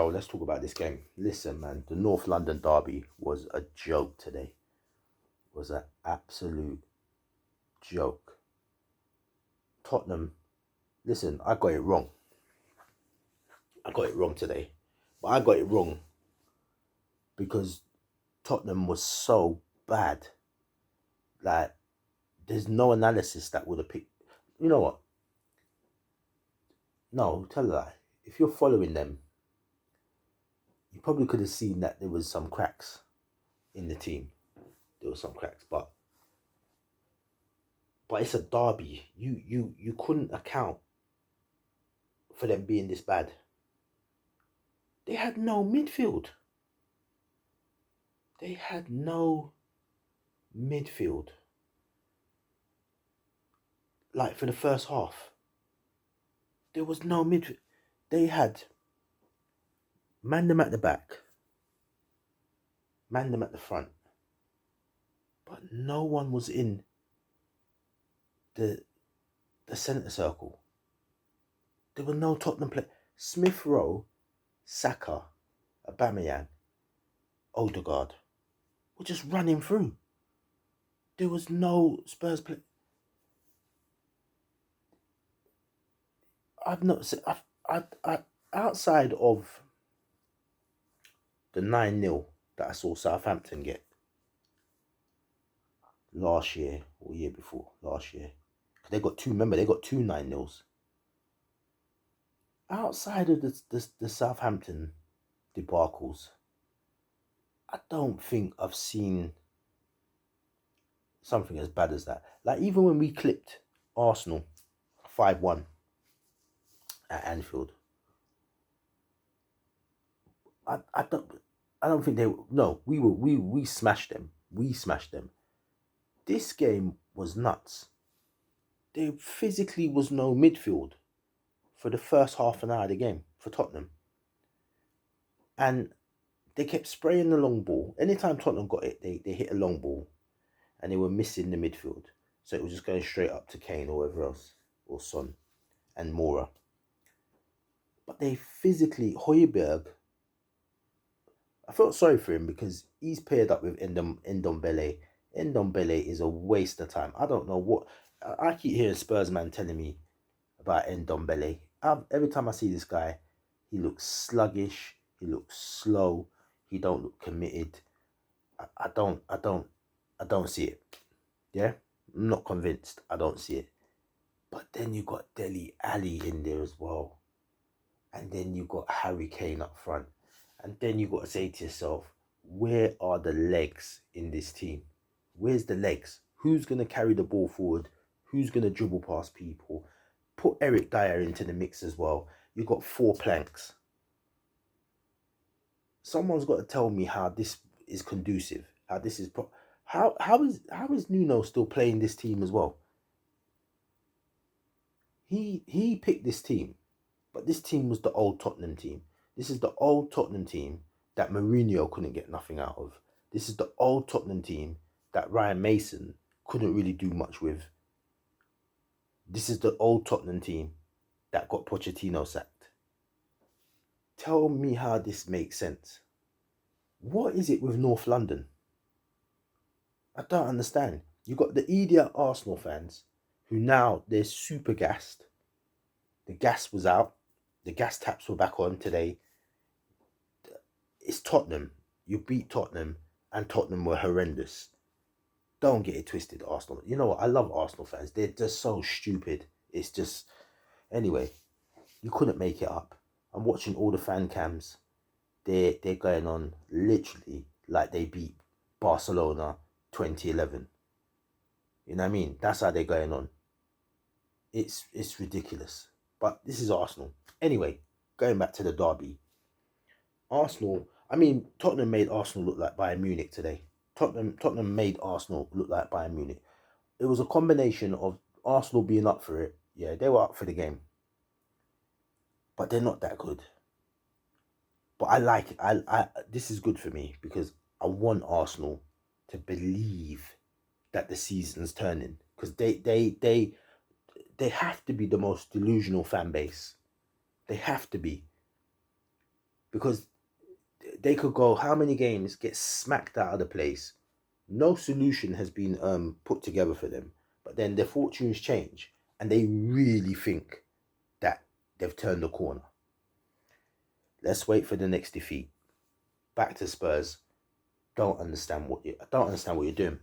Bro, let's talk about this game. Listen, man, the North London derby was a joke today. Was an absolute joke. Tottenham, listen, I got it wrong. I got it wrong today. But I got it wrong because Tottenham was so bad. Like, there's no analysis that would have picked. You know what? No, tell a lie. If you're following them, you probably could have seen that there was some cracks in the team. There was some cracks, but it's a derby. You couldn't account for them being this bad. They had no midfield. They had no midfield. Like, for the first half, there was no midfield. They had man them at the back, man them at the front, but no one was in the centre circle. There were no Tottenham players. Smith Rowe, Saka, Aubameyang, Odegaard were just running through. There was no Spurs play. I've not seen. I outside of the 9-0 that I saw Southampton get last year or year before last year. They got two. Remember, they got two 9-0s. Outside of the Southampton debacles, I don't think I've seen something as bad as that. Like, even when we clipped Arsenal 5-1 at Anfield, I don't think they. No, we smashed them. We smashed them. This game was nuts. There physically was no midfield for the first half an hour of the game for Tottenham. And they kept spraying the long ball. Anytime Tottenham got it, they hit a long ball and they were missing the midfield. So it was just going straight up to Kane or whoever else, or Son and Mora. But they physically, Højbjerg, I felt sorry for him because he's paired up with Ndombele. Ndombele is a waste of time. I don't know what. I keep hearing Spurs man telling me about Ndombele. Every time I see this guy, he looks sluggish. He looks slow. He don't look committed. I don't see it. Yeah, I'm not convinced. I don't see it. But then you got Dele Alli in there as well, and then you got Harry Kane up front, and then you got to say to yourself, where are the legs in this team? Where's the legs? Who's gonna carry the ball forward? Who's gonna dribble past people? Put Eric Dyer into the mix as well. You got 4 planks. Someone's got to tell me how this is conducive. How this is how is Nuno still playing this team as well? He picked this team, but this team was the old Tottenham team. This is the old Tottenham team that Mourinho couldn't get nothing out of. This is the old Tottenham team that Ryan Mason couldn't really do much with. This is the old Tottenham team that got Pochettino sacked. Tell me how this makes sense. What is it with North London? I don't understand. You got the idiot Arsenal fans who now they're super gassed. The gas was out. The gas taps were back on today. It's Tottenham. You beat Tottenham and Tottenham were horrendous. Don't get it twisted, Arsenal. You know what? I love Arsenal fans. They're just so stupid. It's just... Anyway, you couldn't make it up. I'm watching all the fan cams. They're going on literally like they beat Barcelona 2011. You know what I mean? That's how they're going on. It's ridiculous. But this is Arsenal. Anyway, going back to the derby. Tottenham made Arsenal look like Bayern Munich today. Tottenham made Arsenal look like Bayern Munich. It was a combination of Arsenal being up for it. Yeah, they were up for the game. But they're not that good. But I like it. This is good for me because I want Arsenal to believe that the season's turning. Because they have to be the most delusional fan base. They have to be. because they could go how many games, get smacked out of the place. No solution has been put together for them. But then their fortunes change and they really think that they've turned the corner. Let's wait for the next defeat. Back to Spurs. I don't understand what you're doing.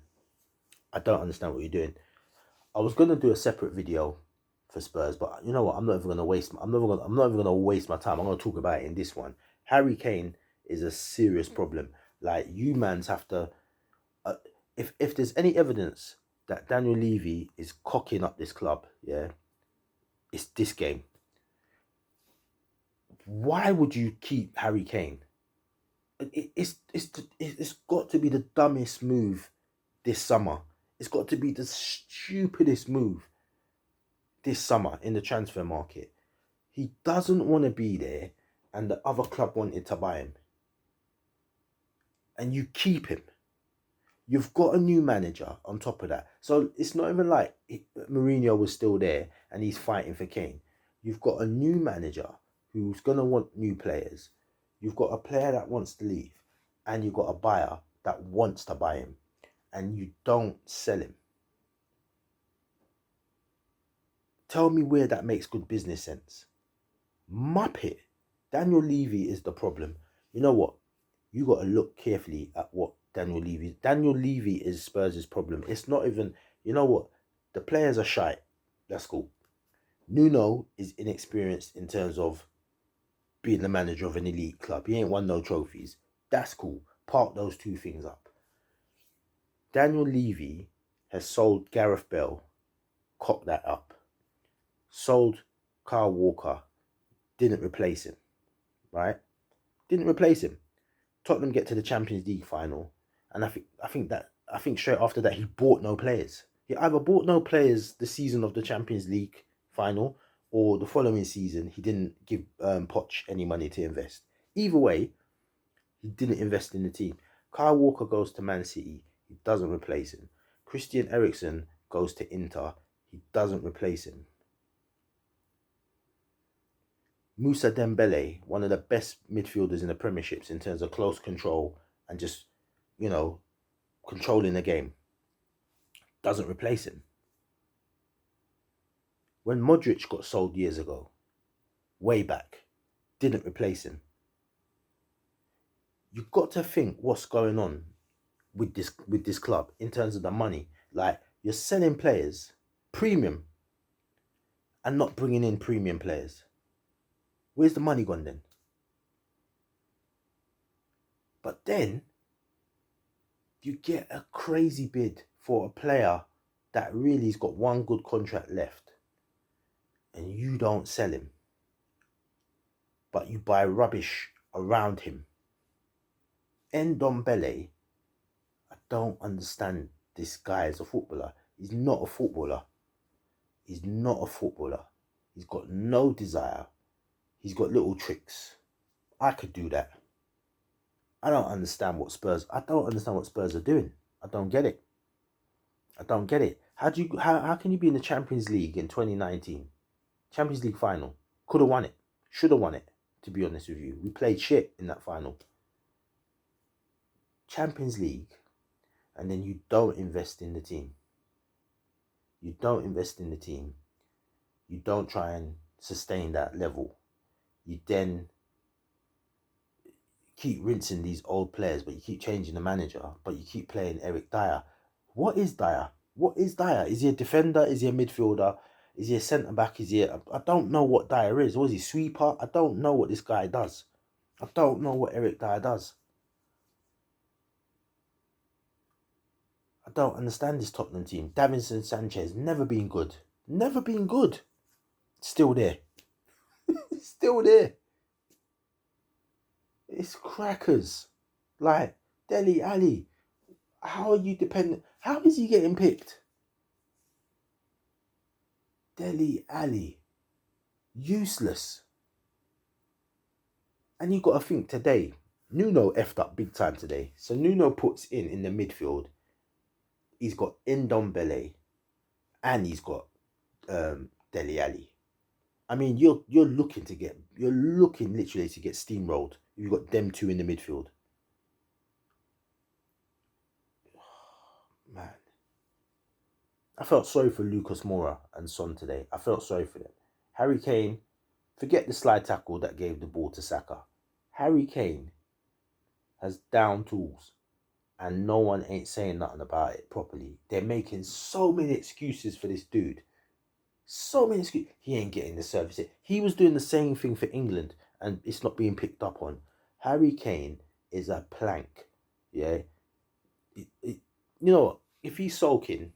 I don't understand what you're doing. I was gonna do a separate video for Spurs, but you know what? I'm not even gonna waste. I'm not even gonna waste my time. I'm gonna talk about it in this one. Harry Kane is a serious problem. Like, you mans have to. If there's any evidence that Daniel Levy is cocking up this club, yeah, it's this game. Why would you keep Harry Kane? It's got to be the dumbest move this summer. It's got to be the stupidest move this summer in the transfer market. He doesn't want to be there, and the other club wanted to buy him. And you keep him. You've got a new manager on top of that. So it's not even like Mourinho was still there and he's fighting for Kane. You've got a new manager who's going to want new players. You've got a player that wants to leave, and you've got a buyer that wants to buy him, and you don't sell him. Tell me where that makes good business sense. Muppet. Daniel Levy is the problem. You know what? You got to look carefully at what Daniel Levy is Spurs' problem. It's not even, you know what? The players are shite. That's cool. Nuno is inexperienced in terms of being the manager of an elite club. He ain't won no trophies. That's cool. Park those two things up. Daniel Levy has sold Gareth Bale. Cock that up. Sold Kyle Walker. Didn't replace him. Right? Didn't replace him. Tottenham get to the Champions League final, and I think straight after that he bought no players. He either bought no players the season of the Champions League final, or the following season he didn't give Poch any money to invest. Either way, he didn't invest in the team. Kyle Walker goes to Man City. He doesn't replace him. Christian Eriksen goes to Inter. He doesn't replace him. Moussa Dembele, one of the best midfielders in the Premierships in terms of close control and just, controlling the game, doesn't replace him. When Modric got sold years ago, way back, didn't replace him. You've got to think what's going on with this club in terms of the money. Like, you're selling players premium and not bringing in premium players. Where's the money gone then? But then you get a crazy bid for a player that really has got one good contract left, and you don't sell him, but you buy rubbish around him. Ndombele, I don't understand this guy as a footballer. He's not a footballer. He's not a footballer. He's got no desire. He's got little tricks. I could do that. I don't understand what Spurs are doing. I don't get it. How can you be in the Champions League in 2019? Champions League final. Could have won it. Should have won it, to be honest with you. We played shit in that final. Champions League, and then you don't invest in the team. You don't invest in the team. You don't try and sustain that level. You then keep rinsing these old players, but you keep changing the manager, but you keep playing Eric Dyer. What is Dyer? Is he a defender? Is he a midfielder? Is he a centre-back? I don't know what Dyer is. Or is he sweeper? I don't know what this guy does. I don't know what Eric Dyer does. I don't understand this Tottenham team. Davinson Sanchez, never been good. Never been good. Still there. Still there. It's crackers. Like, Dele Alli. How are you dependent? How is he getting picked? Dele Alli. Useless. And you got to think today, Nuno effed up big time today. So Nuno puts in the midfield. He's got Ndombele and he's got Dele Alli. I mean, you're looking literally to get steamrolled You've got them two in the midfield. Man. I felt sorry for Lucas Moura and Son today. I felt sorry for them. Harry Kane, forget the slide tackle that gave the ball to Saka. Harry Kane has down tools and no one ain't saying nothing about it properly. They're making so many excuses for this dude. So many excuses. He ain't getting the service. He was doing the same thing for England and it's not being picked up on. Harry Kane is a plank. Yeah. You know what? If he's sulking,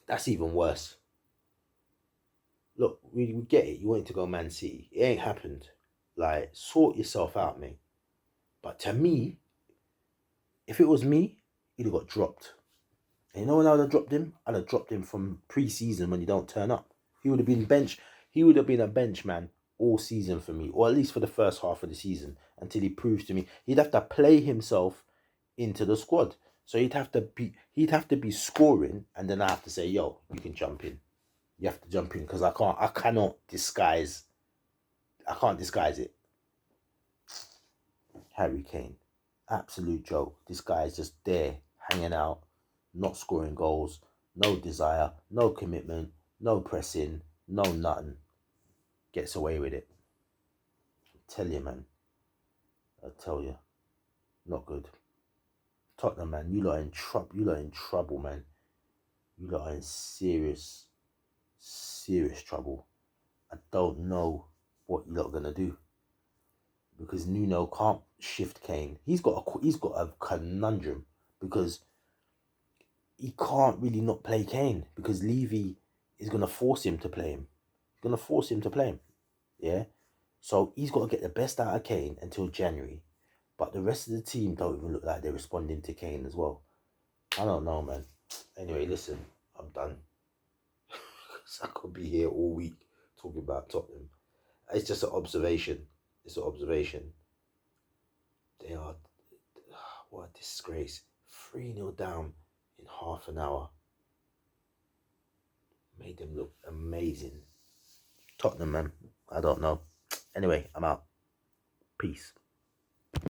that's even worse. Look, we get it. You wanted to go Man City. It ain't happened. Like, sort yourself out, mate. But to me, if it was me, he'd have got dropped. And you know when I would have dropped him? I'd have dropped him from pre-season when you don't turn up. He would have been bench. He would have been a bench man all season for me, or at least for the first half of the season, until he proves to me. He'd have to play himself into the squad. So he'd have to be scoring, and then I have to say, yo, you can jump in. You have to jump in because I can't disguise it. Harry Kane, absolute joke. This guy is just there, hanging out, not scoring goals, no desire, no commitment, no pressing, no nothing. Gets away with it. I tell you, man. I tell you, not good. Tottenham, man, you lot are in trouble. You lot are in trouble, man. You lot are in serious trouble. I don't know what you lot are gonna do because Nuno can't shift Kane. He's got a conundrum because he can't really not play Kane because Llftv is gonna force him to play him. He's gonna force him to play him. Yeah. So he's got to get the best out of Kane until January. But the rest of the team don't even look like they're responding to Kane as well. I don't know, man. Anyway, listen, I'm done. I could be here all week talking about Tottenham. It's just an observation. It's an observation. They are, what a disgrace. 3-0 down in half an hour. Made them look amazing. Tottenham, man. I don't know. Anyway, I'm out. Peace.